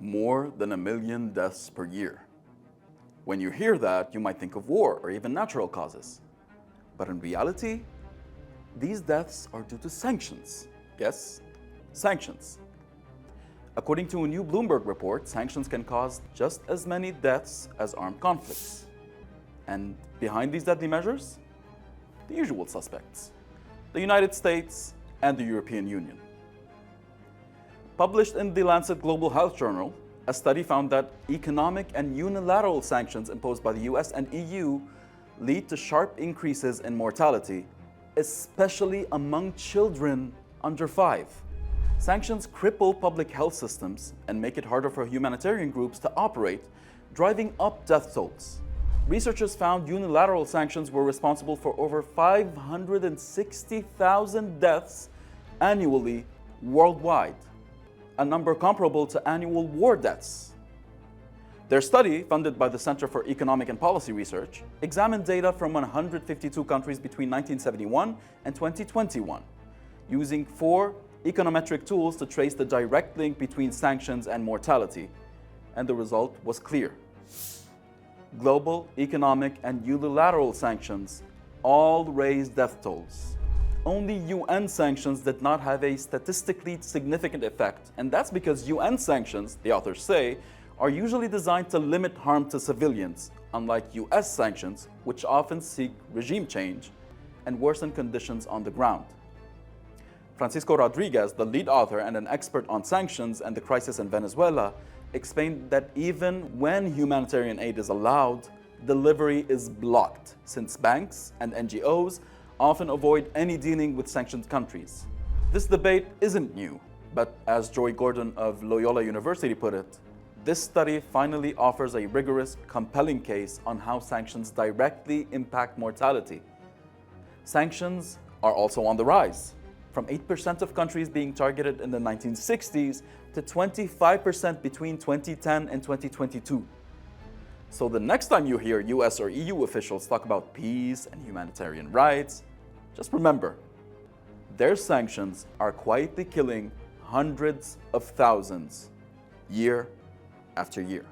More than 1 million deaths per year. When you hear that, you might think of war or even natural causes. But in reality, these deaths are due to sanctions. Yes, sanctions. According to a new Bloomberg report, sanctions can cause just as many deaths as armed conflicts. And behind these deadly measures, the usual suspects: the United States and the European Union. Published in the Lancet Global Health Journal, a study found that economic and unilateral sanctions imposed by the US and EU lead to sharp increases in mortality, especially among children under 5. Sanctions cripple public health systems and make it harder for humanitarian groups to operate, driving up death tolls. Researchers found unilateral sanctions were responsible for over 560,000 deaths annually worldwide, a number comparable to annual war deaths. Their study, funded by the Center for Economic and Policy Research, examined data from 152 countries between 1971 and 2021, using 4 econometric tools to trace the direct link between sanctions and mortality, and the result was clear. Global, economic, and unilateral sanctions all raised death tolls. Only UN sanctions did not have a statistically significant effect, and that's because UN sanctions, the authors say, are usually designed to limit harm to civilians, unlike US sanctions, which often seek regime change and worsen conditions on the ground. Francisco Rodriguez, the lead author and an expert on sanctions and the crisis in Venezuela, explained that even when humanitarian aid is allowed, delivery is blocked, since banks and NGOs often avoid any dealing with sanctioned countries. This debate isn't new, but as Joy Gordon of Loyola University put it, this study finally offers a rigorous, compelling case on how sanctions directly impact mortality. Sanctions are also on the rise, from 8% of countries being targeted in the 1960s to 25% between 2010 and 2022. So the next time you hear US or EU officials talk about peace and humanitarian rights, just remember, their sanctions are quietly killing hundreds of thousands year after year.